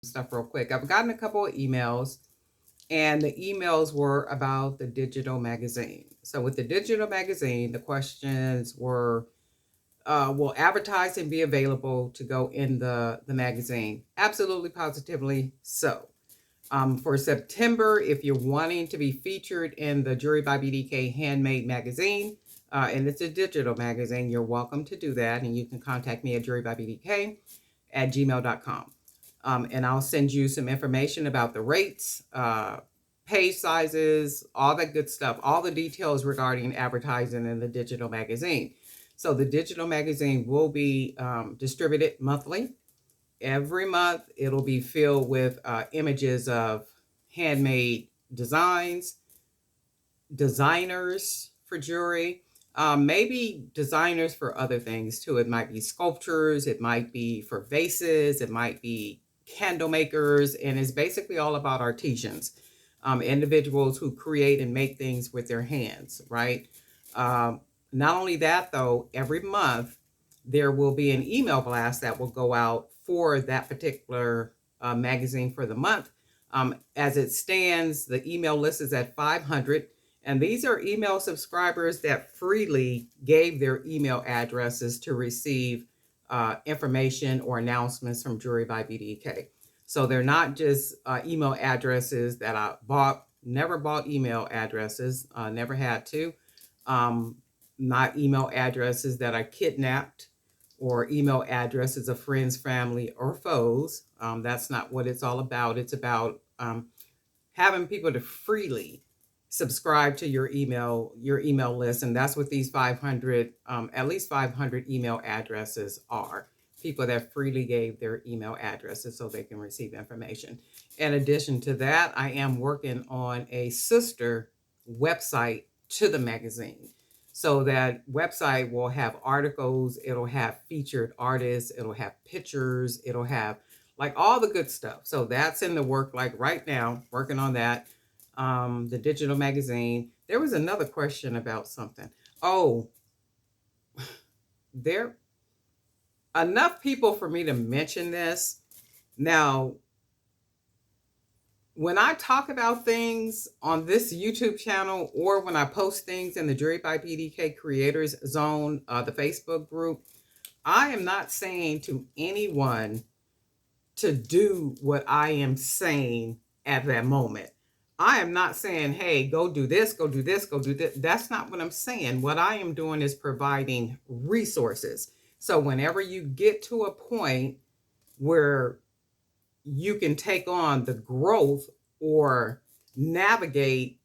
stuff real quick. I've gotten a couple of emails, and the emails were about the digital magazine. So, with the digital magazine, the questions were, will advertising be available to go in the magazine? Absolutely, positively so. For September, if you're wanting to be featured in the Jewelry by BDK handmade magazine, and it's a digital magazine, you're welcome to do that. And you can contact me at jewelrybybdk@gmail.com. And I'll send you some information about the rates, page sizes, all that good stuff, all the details regarding advertising in the digital magazine. So the digital magazine will be distributed monthly. Every month, it'll be filled with images of handmade designs, designers for jewelry, maybe designers for other things too. It might be sculptures, it might be for vases, it might be candle makers, and it's basically all about artisans, individuals who create and make things with their hands, right? Not only that, though, every month there will be an email blast that will go out for that particular magazine for the month. As it stands, the email list is at 500. And these are email subscribers that freely gave their email addresses to receive information or announcements from Jewelry by BDK. So they're not just email addresses that I bought, never bought email addresses, never had to. Not email addresses that I kidnapped or email addresses of friends, family, or foes. That's not what it's all about. It's about having people to freely subscribe to your email list, and that's what these 500, at least 500 email addresses are. People that freely gave their email addresses so they can receive information. In addition to that, I am working on a sister website to the magazine. So that website will have articles, it'll have featured artists, it'll have pictures, it'll have like all the good stuff. So that's in the work, like right now, working on that. The digital magazine. There was another question about something. Oh, there enough people for me to mention this. Now, when I talk about things on this YouTube channel or when I post things in the Jewelry by BDK Creators Zone, the Facebook group, I am not saying to anyone to do what I am saying at that moment. I am not saying, hey, go do this, go do this, go do this. That's not what I'm saying. What I am doing is providing resources. So whenever you get to a point where you can take on the growth or navigate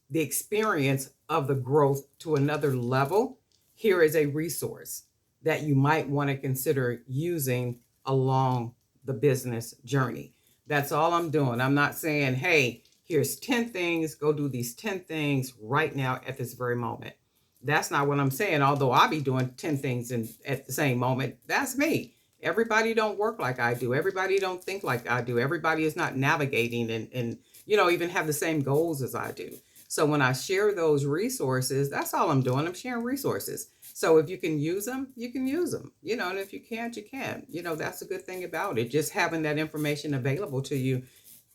the experience of the growth to another level, here is a resource that you might want to consider using along the business journey. That's all I'm doing. I'm not saying, hey, here's 10 things, go do these 10 things right now at this very moment. That's not what I'm saying. Although I'll be doing 10 things at the same moment. That's me. Everybody don't work like I do. Everybody don't think like I do. Everybody is not navigating and even have the same goals as I do. So when I share those resources, that's all I'm doing. I'm sharing resources. So if you can use them, you can use them, and if you can't, you can't. That's a good thing about it. Just having that information available to you,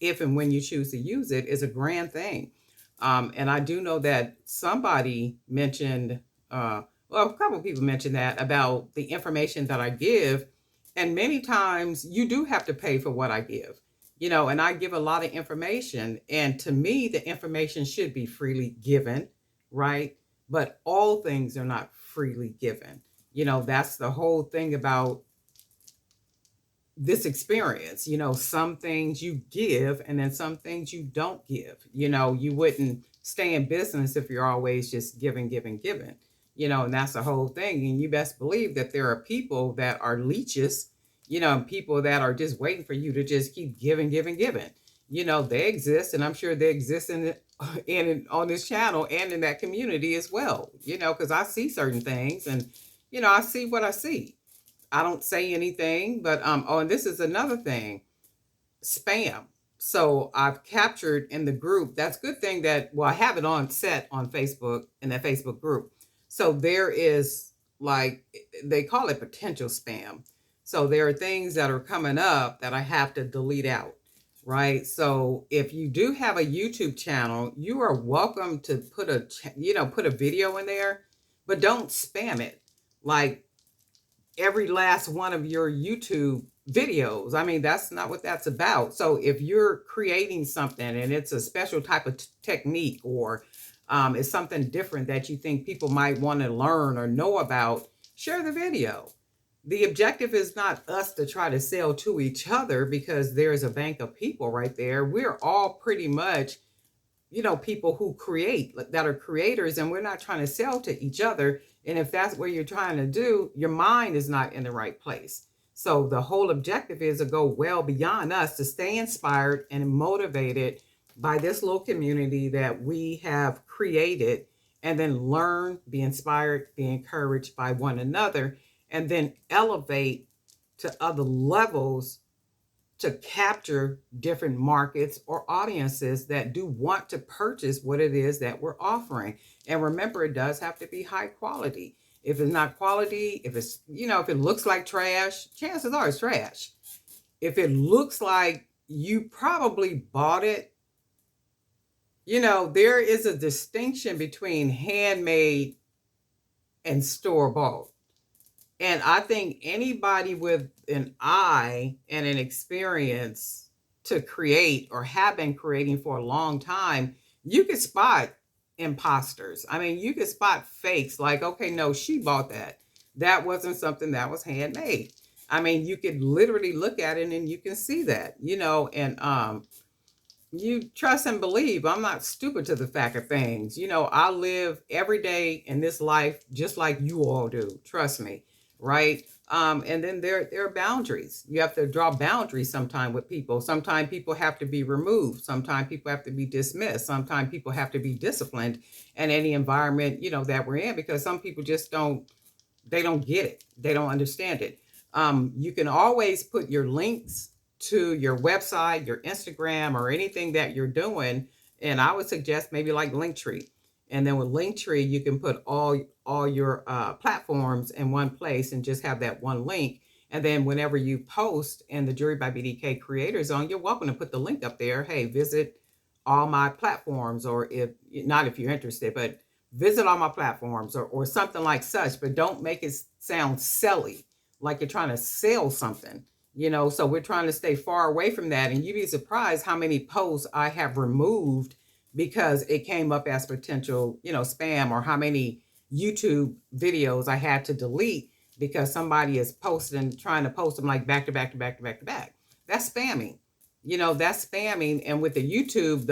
if and when you choose to use it, is a grand thing. And I do know that somebody mentioned, well, a couple of people mentioned that about the information that I give. And many times you do have to pay for what I give, and I give a lot of information. And to me, the information should be freely given, right? But all things are not freely given. That's the whole thing about this experience. Some things you give and then some things you don't give. You wouldn't stay in business if you're always just giving, giving, giving. And that's the whole thing. And you best believe that there are people that are leeches, and people that are just waiting for you to just keep giving, giving, giving. They exist, and I'm sure they exist in on this channel and in that community as well. Because I see certain things, and I see what I see. I don't say anything, but and this is another thing, spam. So I've captured in the group. That's a good thing that, well, I have it on set on Facebook in that Facebook group. So there is, like, they call it potential spam. So there are things that are coming up that I have to delete out, right? So if you do have a YouTube channel, you are welcome to put put a video in there, but don't spam it like every last one of your YouTube videos. I mean, that's not what that's about. So if you're creating something and it's a special type of technique, or it's something different that you think people might want to learn or know about, share the video. The objective is not us to try to sell to each other, because there's a bank of people right there. We're all pretty much, people who create, that are creators, and we're not trying to sell to each other. And if that's what you're trying to do, your mind is not in the right place. So the whole objective is to go well beyond us, to stay inspired and motivated by this little community that we have created, and then learn, be inspired, be encouraged by one another, and then elevate to other levels to capture different markets or audiences that do want to purchase what it is that we're offering. And remember, it does have to be high quality. If it's not quality, if it's, if it looks like trash, chances are it's trash. If it looks like you probably bought it, there is a distinction between handmade and store-bought. And I think anybody with an eye and an experience to create, or have been creating for a long time, you could spot imposters. I mean, you could spot fakes, like, okay, no, she bought that. That wasn't something that was handmade. I mean, you could literally look at it and you can see that, and you trust and believe. I'm not stupid to the fact of things. I live every day in this life just like you all do. Trust me. Right. And then there are boundaries. You have to draw boundaries sometime with people. Sometimes people have to be removed. Sometimes people have to be dismissed. Sometimes people have to be disciplined in any environment, that we're in, because some people just they don't get it. They don't understand it. You can always put your links to your website, your Instagram, or anything that you're doing. And I would suggest maybe like Linktree. And then with Linktree, you can put all your platforms in one place and just have that one link. And then whenever you post in the Jewelry by BDK Creator Zone, you're welcome to put the link up there. Hey, visit all my platforms, or if not, if you're interested, but visit all my platforms, or something like such. But don't make it sound silly, like you're trying to sell something. So we're trying to stay far away from that. And you'd be surprised how many posts I have removed because it came up as potential, spam, or how many YouTube videos I had to delete because somebody is posting, trying to post them like back to back to back to back to back. That's spamming. That's spamming. And with the YouTube,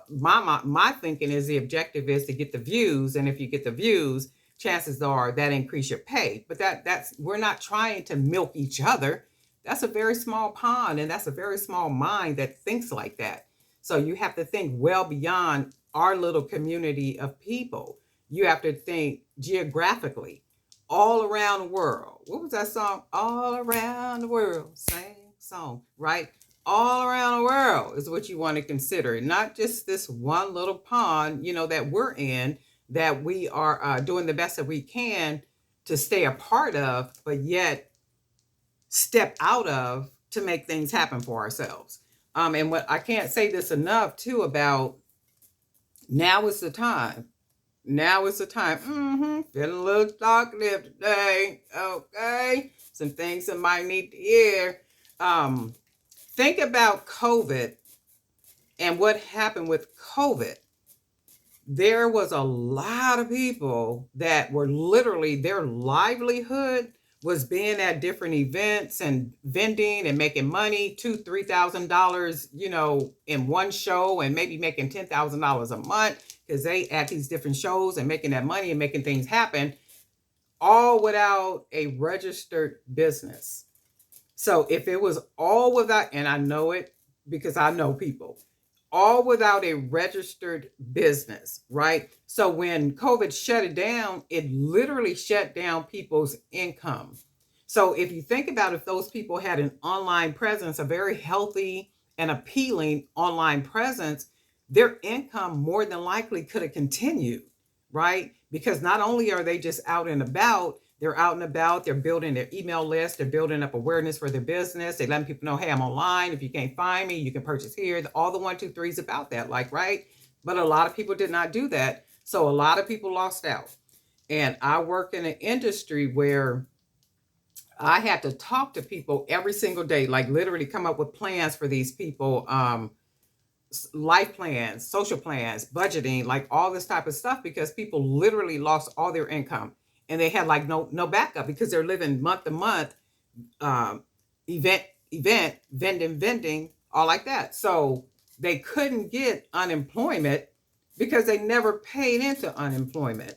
my thinking is the objective is to get the views. And if you get the views, chances are that increase your pay. But that's we're not trying to milk each other. That's a very small pond, and that's a very small mind that thinks like that. So you have to think well beyond our little community of people. You have to think geographically, all around the world. What was that song? All around the world, same song, right? All around the world is what you want to consider, not just this one little pond, that we're in, that we are doing the best that we can to stay a part of, but yet step out of to make things happen for ourselves. And what I can't say this enough too about now is the time. Now is the time. Feeling a little talkative today. Okay. Some things that might need to hear. Think about COVID and what happened with COVID. There was a lot of people that were literally, their livelihood was being at different events and vending and making money, $2,000-$3,000, in one show, and maybe making $10,000 a month because they at these different shows and making that money and making things happen, all without a registered business. So if it was all without, and I know it because I know people, all without a registered business, right? So when COVID shut it down, it literally shut down people's income. So if you think about if those people had an online presence, a very healthy and appealing online presence, their income more than likely could have continued, right? Because not only are they just out and about, They're out and about. They're building their email list. They're building up awareness for their business. They're letting people know, hey, I'm online. If you can't find me, you can purchase here. All the 1, 2, 3s about that, like, right? But a lot of people did not do that. So a lot of people lost out. And I work in an industry where I had to talk to people every single day, like literally come up with plans for these people, life plans, social plans, budgeting, like all this type of stuff, because people literally lost all their income and they had like no backup because they're living month to month, um, event, vending, all like that. So they couldn't get unemployment because they never paid into unemployment.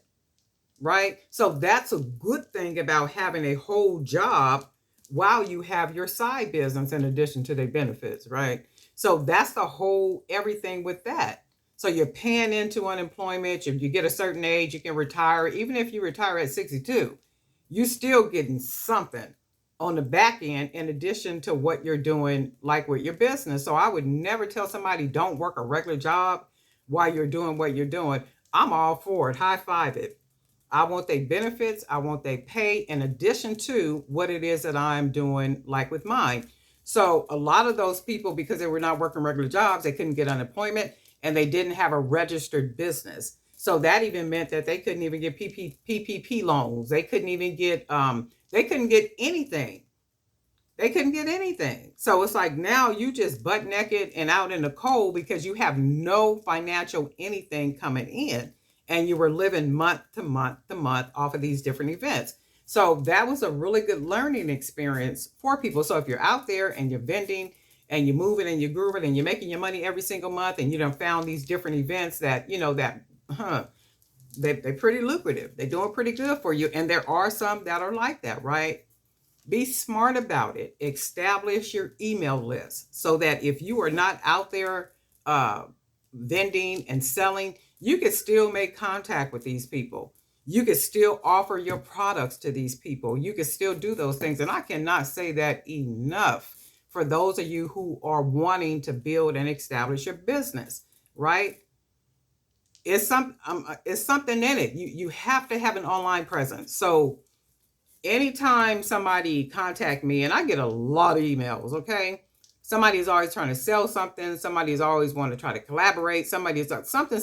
Right? So that's a good thing about having a whole job while you have your side business in addition to the benefits, right? So that's the whole everything with that. So you're paying into unemployment. If you get a certain age, you can retire. Even if you retire at 62, you're still getting something on the back end in addition to what you're doing, like with your business. So I would never tell somebody don't work a regular job while you're doing what you're doing. I'm all for it. High five it. I want their benefits. I want their pay in addition to what it is that I'm doing, like with mine. So a lot of those people, because they were not working regular jobs, they couldn't get unemployment and they didn't have a registered business. So that even meant that they couldn't even get PPP loans. They couldn't even get, they couldn't get anything. They couldn't get anything. So it's like now you just butt naked and out in the cold because you have no financial anything coming in. And you were living month to month to month off of these different events. So that was a really good learning experience for people. So if you're out there and you're vending and you're moving and you're grooving and you're making your money every single month and you done found these different events that, they're pretty lucrative. They're doing pretty good for you. And there are some that are like that, right? Be smart about it. Establish your email list so that if you are not out there vending and selling, you can still make contact with these people. You can still offer your products to these people. You can still do those things. And I cannot say that enough for those of you who are wanting to build and establish your business, right? It's something in it. You have to have an online presence. So anytime somebody contact me, and I get a lot of emails, okay? Somebody's always trying to sell something. Somebody's always want to try to collaborate. Somebody's like something,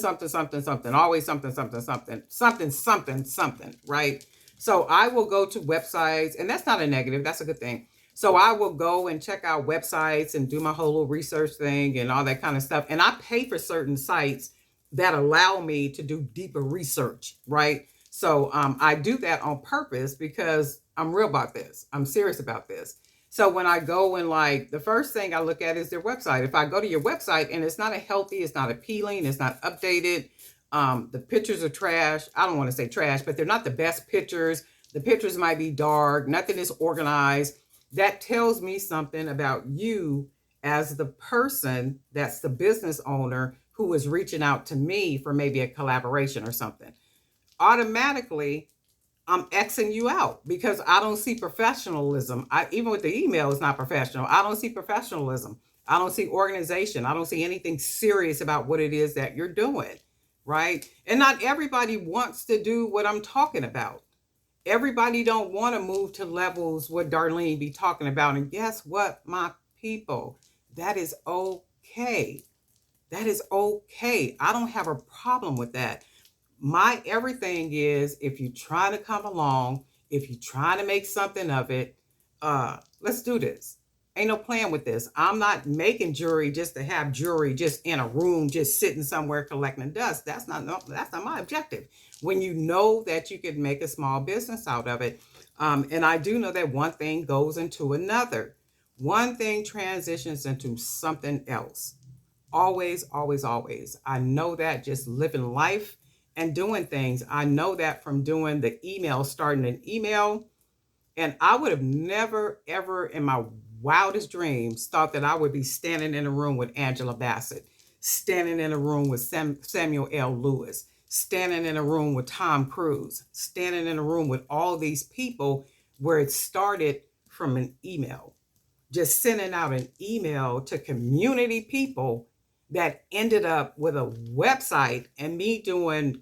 always something, right? So I will go to websites, and that's not a negative. That's a good thing. So I will go and check out websites and do my whole little research thing and all that kind of stuff. And I pay for certain sites that allow me to do deeper research, right? So I do that on purpose because I'm real about this. I'm serious about this. So when I go and like, the first thing I look at is their website. If I go to your website and it's not it's not appealing, it's not updated, the pictures are trash. I don't want to say trash, but they're not the best pictures. The pictures might be dark. Nothing is organized. That tells me something about you as the person that's the business owner who is reaching out to me for maybe a collaboration or something. Automatically, I'm Xing you out because I don't see professionalism. Even with the email, it's not professional. I don't see professionalism. I don't see organization. I don't see anything serious about what it is that you're doing, right? And not everybody wants to do what I'm talking about. Everybody don't want to move to levels what Darlene be talking about. And guess what, my people? That is okay. That is okay. I don't have a problem with that. My everything is, if you try to come along, if you try to make something of it, let's do this. Ain't no plan with this. I'm not making jewelry just to have jewelry just in a room, just sitting somewhere collecting dust. That's not my objective. When you know that you could make a small business out of it. And I do know that one thing goes into another. One thing transitions into something else. Always, always, always. I know that just living life and doing things. I know that from doing the email, starting an email. And I would have never, ever in my wildest dreams thought that I would be standing in a room with Angela Bassett, standing in a room with Samuel L. Lewis, standing in a room with Tom Cruise, standing in a room with all these people where it started from an email. Just sending out an email to community people that ended up with a website and me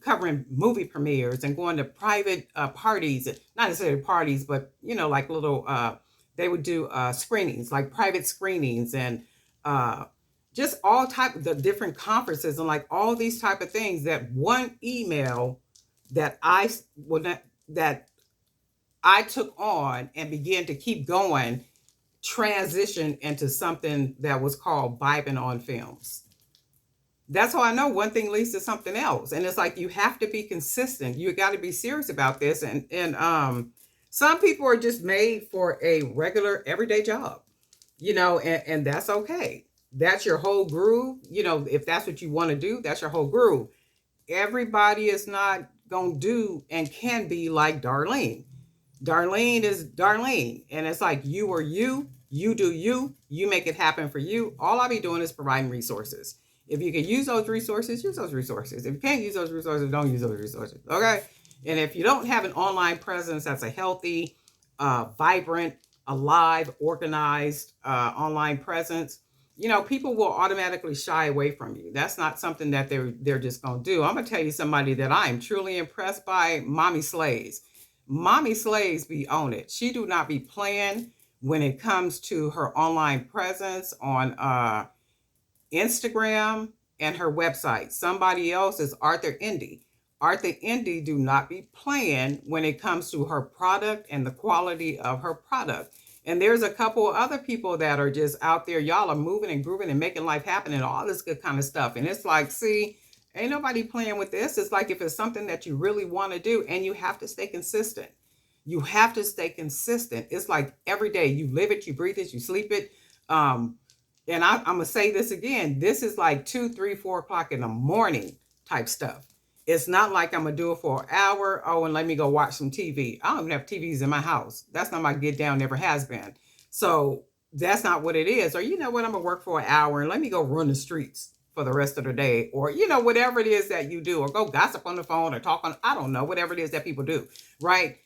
covering movie premieres and going to private parties, not necessarily parties, but like little they would do screenings, like private screenings, and uh, just all type of the different conferences and like all these type of things. That one email that that I took on and began to keep going transitioned into something that was called Vibing on Films. That's how I know one thing leads to something else. And it's like you have to be consistent. You got to be serious about this. And some people are just made for a regular everyday job, and that's okay. That's your whole groove. If that's what you want to do, that's your whole groove. Everybody is not gonna do and can be like Darlene. Darlene is Darlene. And it's like you are you, you do you, you make it happen for you. All I'll be doing is providing resources. If you can use those resources, use those resources. If you can't use those resources, don't use those resources. Okay? And if you don't have an online presence that's a healthy, vibrant, alive, organized online presence, people will automatically shy away from you. That's not something that they're just gonna do. I'm gonna tell you somebody that I am truly impressed by, Mommy Slays. Mommy Slays be on it. She do not be playing when it comes to her online presence on Instagram and her website. Somebody else is Arthur Indy. Arthur Indy do not be playing when it comes to her product and the quality of her product. And there's a couple other people that are just out there. Y'all are moving and grooving and making life happen and all this good kind of stuff. And it's like, see, ain't nobody playing with this. It's like if it's something that you really want to do, and you have to stay consistent. You have to stay consistent. It's like every day you live it, you breathe it, you sleep it. And I'm going to say this again. This is like 2, 3, 4 o'clock in the morning type stuff. It's not like I'm going to do it for an hour. Oh, and let me go watch some TV. I don't even have TVs in my house. That's not my get down, never has been. So that's not what it is. Or, you know what, I'm going to work for an hour and let me go run the streets for the rest of the day. Or, whatever it is that you do, or go gossip on the phone or talk on, I don't know, whatever it is that people do, right?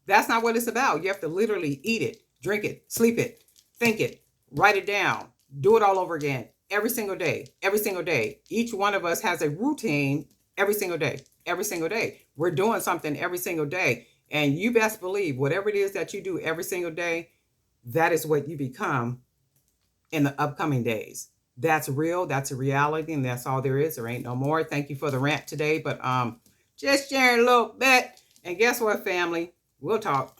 That's not what it's about. You have to literally eat it, drink it, sleep it, think it, write it down, do it all over again every single day, every single day. Each one of us has a routine every single day, every single day. We're doing something every single day. And you best believe whatever it is that you do every single day, that is what you become in the upcoming days. That's real. That's a reality. And that's all there is. There ain't no more. Thank you for the rant today. But just sharing a little bit. And guess what, family? We'll talk.